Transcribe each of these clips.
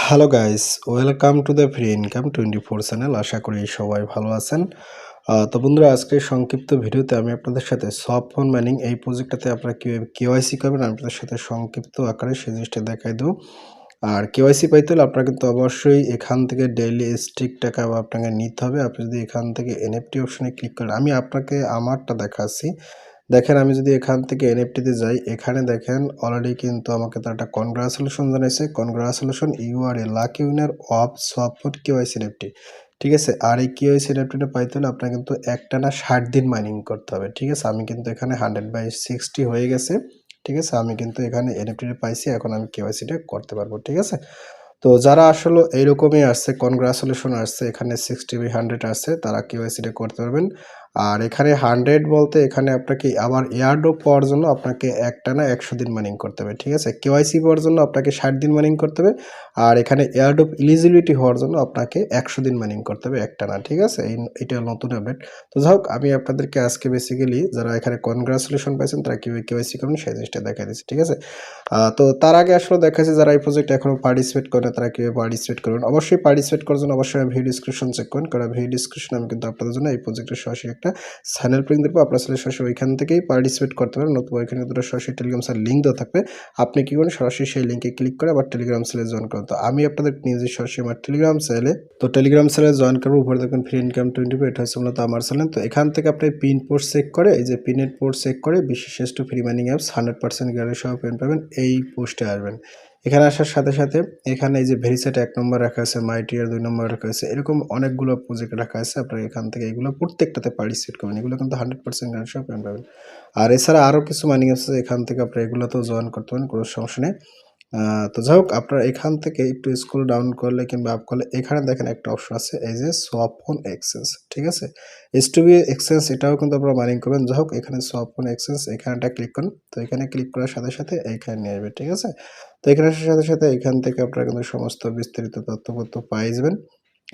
Hello guys, welcome to the free income 24 channel. আশা করি সবাই ভালো আছেন। তো বন্ধুরা, আজকে সংক্ষিপ্ত ভিডিওতে আমি আপনাদের সাথে সফট ফোন মাইনিং এই প্রজেক্টটাতে আপনারা কীভাবে কেওয়াইসি করবেন আমি আপনাদের সাথে সংক্ষিপ্ত আকারে সেই জিনিসটা দেখাই দেবো। আর কেওয়াইসি পাইতে হলে আপনারা কিন্তু অবশ্যই এখান থেকে ডেইলি স্টিক টাকা আপনাকে নিতে হবে। আপনি যদি এখান থেকে এনএফটি অপশনে ক্লিক করেন, আমি আপনাকে আমারটা দেখাচ্ছি। দেখেন, আমি যদি এখান থেকে এনএফটিতে যাই, এখানে দেখেন অলরেডি কিন্তু আমাকে তার একটা কনগ্রাচুলেশন জানাইছে। Congratulation, you are a lucky winner of soft KYC NFT. ঠিক আছে, আর এই কেওয়াইসি এনএফটিটা পাইতে হলে আপনার কিন্তু একটানা 60 দিন মাইনিং করতে হবে। ঠিক আছে, আমি কিন্তু এখানে 100/60 হয়ে গেছে। ঠিক আছে, আমি কিন্তু এখানে এনএফটিটা পাইছি, এখন আমি কেওয়াইসিটা করতে পারবো। ঠিক আছে, তো যারা আসলে এইরকমই আসছে, কনগ্রাচুলেশন আসছে, এখানে 60/100 আসছে, তারা কেওয়াইসিটা করতে পারবেন। আর এখানে 100 বলতে এখানে আপনাকে আবার এয়ারড্রপ পাওয়ার জন্য আপনাকে একটানা 100 দিন মাইনিং করতে হবে। ঠিক আছে, কেওয়াইসি পাওয়ার জন্য আপনাকে 60 দিন মাইনিং করতে হবে। আর এখানে এয়ারড্রপ এলিজিবিলিটি হওয়ার জন্য আপনাকে 100 দিন মাইনিং করতে হবে একটানা। ঠিক আছে, এটা নতুন আপডেট। তো যাই হোক, আমি আপনাদেরকে আজকে বেসিক্যালি যারা এখানে কনগ্রাচুলেশন পাইছেন তারা কীভাবে কেওয়াইসি করবেন সেই জিনিসটা দেখাই দিচ্ছি। ঠিক আছে, তো তার আগে আসলে দেখাচ্ছি যারা এই প্রজেক্টে এখনো পার্টিসিপেট করে তারা কীভাবে পার্টিসিপেট করবেন। অবশ্যই পার্টিসিপেট করার জন্য অবশ্যই ভিডিও ডিসক্রিপশন চেক করুন, কারণ ভিডিও ডিসক্রিপশন আমি কিন্তু আপনাদের জন্য এই প্রজেক্টের সরাসরি একটা চ্যানেল লিঙ্ক দেবো। আপনার চ্যানেল সরাসরি ওইখান থেকেই পার্টিসিপেট করতে পারেন, নতুবা ওইখানে দুটো সরাসরি টেলিগ্রাম চ্যানেল লিঙ্ক দেওয়া থাকবে। আপনি কী করেন, সরাসরি সেই লিঙ্কে ক্লিক করে আবার টেলিগ্রাম চ্যানেলে জয়েন করুন। তো আমি আপনাদের নিজে সরাসরি আমার টেলিগ্রাম চ্যানেলে জয়েন করবো। উপরে দেখুন ফ্রি ইনকাম 24, এটা হচ্ছে মূলত আমার চ্যানেল। তো এখান থেকে আপনি পিন পোস্ট চেক করে, এই যে পিনের পোস্ট চেক করে বিশ্বের শ্রেষ্ঠ ফ্রি মাইনিং অ্যাপস 100% গ্যারান্টি সহ পেন পাবেন, এই পোস্টে আসবেন। এখানে আসার সাথে সাথে এখানে এই যে ভেরিসেট 1 নম্বর রাখা আছে, মাই টিয়ার 2 নম্বর রাখা আছে, এরকম অনেকগুলো প্রজেক্ট রাখা আছে। আপনারা এখান থেকে এগুলো প্রত্যেকটাতে পার্টিসিপেট করবেন, এগুলো কিন্তু 100% গ্যারান্টি সহ পেন পাবেন। আর এছাড়া আরও কিছু মাইনিং আছে, এখান থেকে আপনারা এগুলোতেও জয়েন করতে পারেন, কোনো সমস্যা নেই। তো যাই হোক, আপনারা এখান থেকে একটু স্ক্রল ডাউন করলে কিংবা আপ করলে এখানে দেখেন একটা অপশন আছে, এই যে সফট ফোন এক্সচেঞ্জ। ঠিক আছে, S2B এক্সচেঞ্জ, এটাও কিন্তু আপনারা মাইনিং করবেন। যাই হোক, এখানে সফট ফোন এক্সচেঞ্জ এখানটা ক্লিক করুন। তো এখানে ক্লিক করার সাথে সাথে এইখানে নিয়ে আসবে। ঠিক আছে, তো এখানে আসার সাথে সাথে এখান থেকে আপনারা কিন্তু সমস্ত বিস্তারিত তথ্যপত্র পাই যাবেন,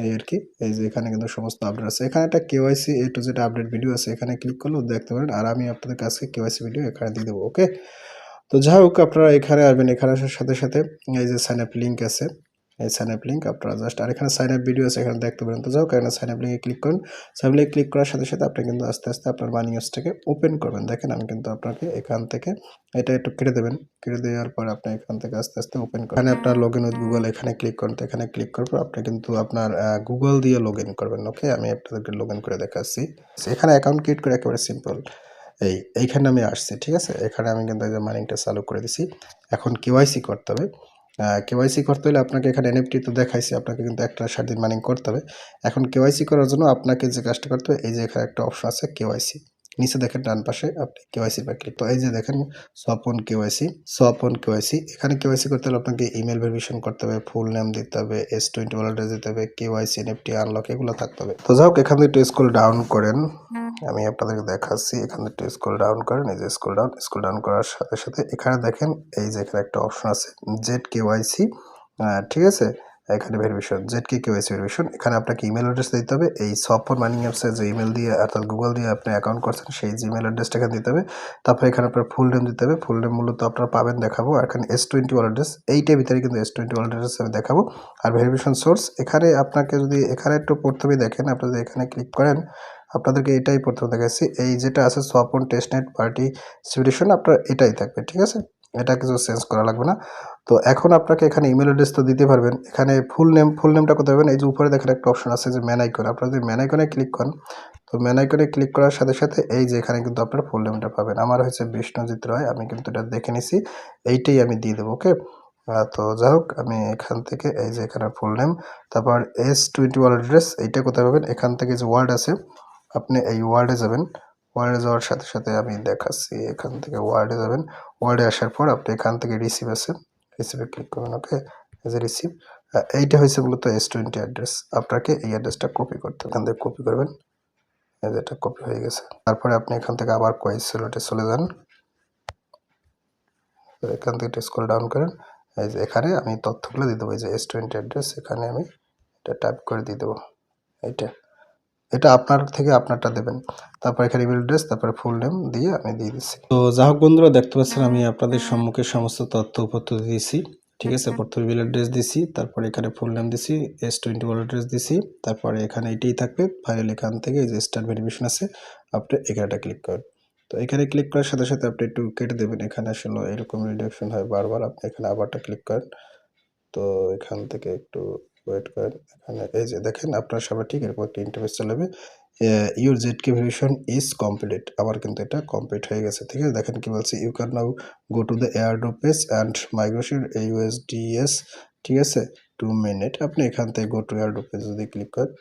এই আর কি। এই যে এখানে কিন্তু সমস্ত আপডেট আছে, এখানে একটা KYC A to Z update video আছে, এখানে ক্লিক করলেও দেখতে পারেন। আর আমি আপনাদের কাছে কেওয়াইসি ভিডিও এখানে দিয়ে দেবো। ওকে, তো যাই হোক, আপনারা এখানে আসবেন। এখানে আসার সাথে সাথে এই যে সাইন আপ লিঙ্ক আছে, এই সাইন আপ লিঙ্ক আপনারা জাস্ট, আর এখানে সাইন আপ ভিডিও আছে, এখানে দেখতে পারেন। তো যাই হোক, এখানে সাইন আপ লিঙ্কে ক্লিক করুন। সাইন আপ লিঙ্কে ক্লিক করার সাথে সাথে আপনি কিন্তু আস্তে আস্তে আপনার মানি অ্যাপসটাকে ওপেন করবেন। দেখেন, আমি কিন্তু আপনাকে এখান থেকে এটা একটু কেটে দেবেন, কেটে দেওয়ার পর আপনি এখান থেকে আস্তে আস্তে ওপেন করেন। এখানে আপনার লগ ইন উইথ গুগল, এখানে ক্লিক করুন। তো এখানে ক্লিক করার পর আপনি কিন্তু আপনার গুগল দিয়ে লগ ইন করবেন। ওকে, আমি আপনাদেরকে লগ ইন করে দেখাচ্ছি। এখানে অ্যাকাউন্ট ক্রিয়েট করে একেবারে সিম্পল, এইখানে আমি আসছি। ঠিক আছে, এখানে আমি কিন্তু এই যে মাইনিংটা চালু করে দিছি। এখন কেওয়াইসি করতে হবে। কেওয়াইসি করতে হলে আপনাকে এখানে এনএফটি তো দেখাইছি, আপনাকে কিন্তু একটা 60 দিন মাইনিং করতে হবে। এখন কেওয়াইসি করার জন্য আপনাকে যে কাজটা করতে হবে, এই যে এখানে একটা অপশন আছে কেওয়াইসি, নিচে দেখেন ডান পাশে আপনি কেওয়াইসি বা ক্লিক, তো এই যে দেখেন সফট ফোন কেওয়াইসি, এখানে কেওয়াইসি করতে হলে আপনাকে ইমেল ভেরিফিকেশন করতে হবে, ফুল নেম দিতে হবে, S20 ওয়ালেট দিতে হবে, কেওয়াইসি এনএফটি আনলক এগুলো থাকতে হবে। তো যাই হোক, এখান থেকে একটু স্ক্রল ডাউন করেন, আমি আপনাদেরকে দেখাচ্ছি। এখানে একটু স্ক্রল ডাউন করেন, এই যে স্ক্রল ডাউন করার সাথে সাথে এখানে দেখেন এই যে এখানে একটা অপশন আছে জেড কেওয়াইসি। ঠিক আছে, এখানে ভেরিফিকেশন জেডকে কেওয়াইসি ভেরিফিকেশন, এখানে আপনাকে ইমেল অ্যাড্রেস দিতে হবে। এই সফট মাইনিং অ্যাপসে যে ইমেল দিয়ে অর্থাৎ গুগল দিয়ে আপনি অ্যাকাউন্ট করছেন সেই জিমেল অ্যাড্রেসটা এখানে দিতে হবে। তারপরে এখানে আপনার ফুল নেম দিতে হবে, ফুল নেম মূলত আপনারা পাবেন দেখাবো। আর এখানে S20 ওয়ালেট অ্যাড্রেস, এইটার ভিতরে কিন্তু S20 ওয়ালেট অ্যাড্রেস আমি দেখাবো। আর ভেরিফিকেশন সোর্স, এখানে আপনাকে যদি এখানে একটু প্রথমেই দেখেন, আপনি যদি এখানে ক্লিক করেন আপনাদেরকে এটাই প্রথমে দেখাচ্ছি, এই যেটা আছে সফট টেস্টনেট পার্টিসিপেশন, আপনার এটাই থাকবে। ঠিক আছে, এটা কিছু চেঞ্জ করা লাগবে না। তো এখন আপনাকে এখানে ইমেল অ্যাড্রেস তো দিতে পারবেন, এখানে ফুল নেমটা কোথায় পাবেন, এই যে উপরে দেখেন একটা অপশন আছে যে ম্যান আইকন, আপনারা যদি ম্যান আইকনে ক্লিক করেন, তো ম্যান আইকনে ক্লিক করার সাথে সাথে এই যে এখানে কিন্তু আপনার ফুল নেমটা পাবেন। আমার হয়েছে বিষ্ণুজিৎ রায়, আমি কিন্তু এটা দেখে নিছি, এইটাই আমি দিয়ে দেবো। ওকে, তো যাই হোক, আমি এখান থেকে এই যে এখানে ফুল নেম, তারপর S20 ওয়ার্ড অ্যাড্রেস, এইটা কোথায় পাবেন, এখান থেকে যে ওয়ার্ড আছে আপনি এই ওয়ার্ডে যাবেন। ওয়ার্ডে যাওয়ার সাথে সাথে আমি দেখাচ্ছি, এখান থেকে ওয়ার্ডে যাবেন। ওয়ার্ডে আসার পর আপনি এখান থেকে রিসিভ আছে, রিসিভে ক্লিক করবেন। ওকে, এই যে রিসিভ, এইটা হয়েছে মূলত S20 অ্যাড্রেস। আপনাকে এই অ্যাড্রেসটা কপি করতে হবে, এখান থেকে কপি করবেন, এই যে এটা কপি হয়ে গেছে। তারপরে আপনি এখান থেকে আবার কোয়েস সিলেটে চলে যান, এখান থেকে স্ক্রল ডাউন করেন, এই যে এখানে আমি তথ্যগুলো দিয়ে দেবো, এই যে S20 অ্যাড্রেস, এখানে আমি এটা টাইপ করে দিয়ে দেবো। এটা আপনার থেকে আপনারটা দেবেন, তারপর এখানে ইমেল অ্যাড্রেস, তারপরে ফুল নেম দিয়ে আমি দিয়ে দিচ্ছি। তো যাই হোক বন্ধুরা, দেখতে পাচ্ছেন আমি আপনাদের সম্মুখে সমস্ত তথ্য উপত্য দিয়েছি। ঠিক আছে, আচ্ছা। প্রথমে ইমেল অ্যাড্রেস দিছি, তারপরে এখানে ফুল নেম দিছি, S20 ওয়ালেট অ্যাড্রেস দিছি, তারপরে এখানে এটাই থাকবে। ফাইনালি এখান থেকে এই যে স্টার্ট ভেরিফিকেশন আছে, আপনি এখানটা ক্লিক করেন। তো এখানে ক্লিক করার সাথে সাথে আপনি একটু কেটে দেবেন, এখানে আসলে এরকম রিডাকশন হয় বারবার, আপনি এখানে আবারটা ক্লিক করেন। তো এখান থেকে একটু ওয়েট করেন। এখানে এই যে দেখেন আপনার সামনে ঠিক এরকম একটা ইন্টারফেস চলে যাবে। Your ZK verification is complete. আমার কিন্তু এটা কমপ্লিট হয়ে গেছে। ঠিক আছে? দেখেন কি বলছে, you can now go to the airdrop page and migration USDS, ঠিক আছে, টু মেইননেট। আপনি এখান থেকে গো টু এয়ারড্রপ পেজ যদি ক্লিক করেন,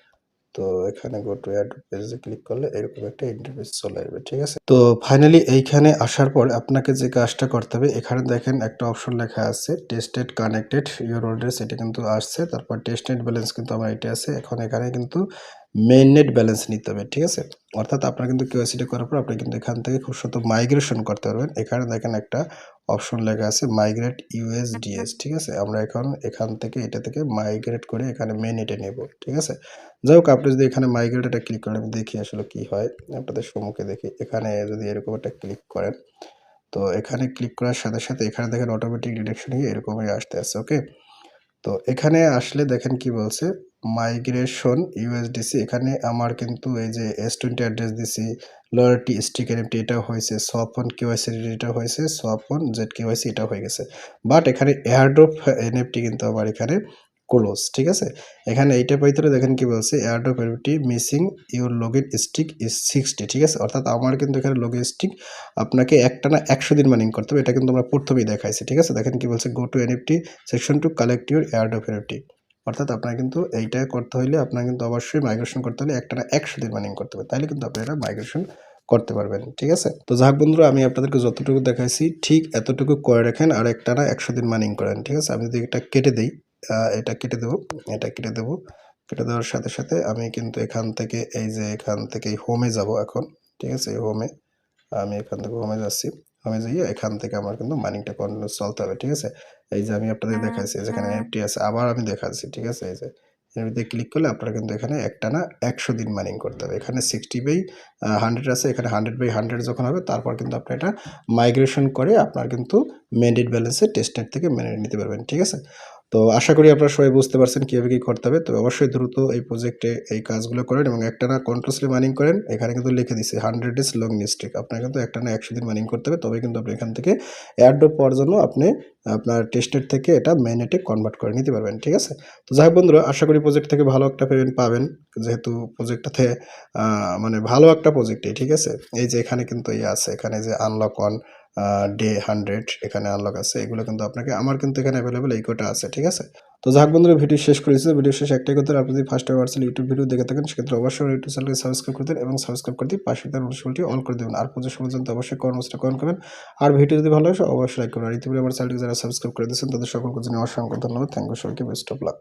তো এখানে গো টু এয়ারড্রপ পেজে ক্লিক করলে এরকম একটা ইন্টারফেস চলে আসবে। ঠিক আছে? তো ফাইনালি এইখানে আসার পর আপনাকে যে কাজটা করতে হবে, এখানে দেখেন একটা অপশন লেখা আছে টেস্টেড কানেক্টেড ইউর অ্যাড্রেস, এটা কিন্তু আসছে। তারপর টেস্টেড ব্যালেন্স কিন্তু আমার এটা আছে। এখন এখানে কিন্তু মেইননেট ব্যালেন্স নিতে হবে। ঠিক আছে? অর্থাৎ আপনার কিন্তু কেওয়াইসিটা করার পর আপনি কিন্তু এখান থেকে খুব সহজে মাইগ্রেশন করতে পারবেন। এখানে দেখেন একটা অপশন লেখা আছে মাইগ্রেট আচ্ছা। ইউএসডিএস। ঠিক আছে? আমরা এখন এখান থেকে এটা থেকে মাইগ্রেট করে এখানে মেইননেটে নেব। ঠিক আছে? যাই হোক, আপনি যদি এখানে মাইগ্রেট এটা ক্লিক করেন, আমি দেখি আসলে কি হয়। আপনাদের সম্মুখে দেখি। এখানে যদি এরকম একটা ক্লিক করেন, তো এখানে ক্লিক করার সাথে সাথে এখানে দেখেন অটোমেটিক ডিটেকশন হয়ে এরকমই আসতে আছে। ওকে? তো এখানে আসলে দেখেন কি বলছে, মাইগ্রেশন ইউএসডিসি। এখানে আমার কিন্তু এই যে S20 অ্যাড্রেস দিছি, লয়্যালটি স্টিক এনএফটি এটাও হয়েছে, সোয়াপ অন কেওয়াইসি এটা হয়েছে, সোয়াপ অন জেড কেওয়াইসি এটা হয়ে গেছে। বাট এখানে এয়ারড্রপ এনএফটি কিন্তু আমার এখানে ক্লোজ। ঠিক আছে? এখানে এইটার ভিতরে দেখেন কি বলছে, airdrop NFT missing your login stick is 60। ঠিক আছে? অর্থাৎ আমার কিন্তু এখানে লগইন স্টিক আপনাকে একটানা 100 দিন মাইনিং করতে হবে। এটা কিন্তু আমরা প্রথমেই দেখাইছি। ঠিক আছে? দেখেন কি বলছে, go to NFT section to collect your airdrop NFT. অর্থাৎ আপনার কিন্তু এইটা করতে হইলে আপনার কিন্তু অবশ্যই মাইগ্রেশন করতে হলে একটানা 100 দিন মাইনিং করতে হবে। তাইলে কিন্তু আপনারা মাইগ্রেশন করতে পারবেন। ঠিক আছে? তো যাক বন্ধুরা, আমি আপনাদেরকে যতটুকু দেখাইছি ঠিক এতটুকু করে রাখেন আর একটানা 100 দিন মাইনিং করেন। ঠিক আছে? আমি যদি এটা কেটে দেই, এটা কেটে দেব, এটা কেটে দেব। কেটে দেওয়ার সাথে সাথে আমি কিন্তু এখান থেকে এই যে এখান থেকে হোমে যাব এখন। ঠিক আছে? হোমে আমি এখান থেকে হোমে যাচ্ছি। হোমে যাইয়ে এখান থেকে আমার কিন্তু মাইনিংটা কন্টিনিউ চলতে হবে। ঠিক আছে? এই যে আমি আপনাদের দেখাইছি যেখানে আচ্ছা। এনএফটি আছে, আবার আমি দেখাচ্ছি। ঠিক আছে? এই যে এনএফটিতে ক্লিক করলে আপনারা কিন্তু এখানে একটানা 100 দিন মাইনিং করতে হবে। এখানে 60/100 আছে, এখানে 100/100 যখন হবে তারপর কিন্তু আপনি এটা মাইগ্রেশন করে আপনার কিন্তু মেইননেট ব্যালেন্সে টেস্টনেট থেকে মেনে নিতে পারবেন। ঠিক আছে? তো আশা করি আপনারা সবাই বুঝতে পারছেন কিভাবে কি করতে হবে। তো অবশ্যই দ্রুত এই প্রজেক্টে এই কাজগুলো করেন এবং একটানা কন্টিনিউয়াসলি মাইনিং করেন। এখানে কিন্তু লিখে দিছি 100 ডেজ লং স্ট্রিক। আপনার কিন্তু একটানা 100 দিন মাইনিং করতে হবে। তবে কিন্তু আপনি এখান থেকে এয়ারড্রপ পাওয়ার জন্য আপনি আপনার টেস্টনেট থেকে এটা মেইননেটে কনভার্ট করে নিতে পারবেন। ঠিক আছে? তো যাই হোক বন্ধুরা, আশা করি প্রজেক্ট থেকে ভালো একটা পেমেন্ট পাবেন। যেহেতু প্রজেক্টটাতে মানে ভালো একটা প্রজেক্টই। ঠিক আছে? এই যে এখানে কিন্তু ইয়ে আছে, এখানে যে আনলক অন ডে 100 এখানে আনলক আছে। এগুলো কিন্তু আপনাকে আমার কিন্তু এখানে এভেইলেবল এই কটা আছে। ঠিক আছে? তো যাক বন্ধুরা, ভিডিও শেষ করেছি। ভিডিও শেষে একটাই কথা, আপনি যদি ফার্স্ট টাইম আমার ইউটিউব ভিডিও দেখে থাকেন সেক্ষেত্রে অবশ্যই ইউটিউব চ্যানেলকে সাবস্ক্রাইব করে দিন এবং সাবস্ক্রাইব করে দিয়ে পাশে থাকা নোটিফিকেশনটি অল করে দেবেন। আর প্রজেক্ট পর্যন্ত অবশ্যই কমেন্টসটা কমেন্ট করবেন। আর ভিডিও যদি ভালো লাগে অবশ্যই লাইক করবেন। আর ইতিমধ্যে আমার চ্যানেলটি যারা সাবস্ক্রাইব করে দিয়েছেন তাদের সকলকে জানাই অসংখ্য ধন্যবাদ। থ্যাংক ইউ, সবাইকে বেস্ট অফ লাক।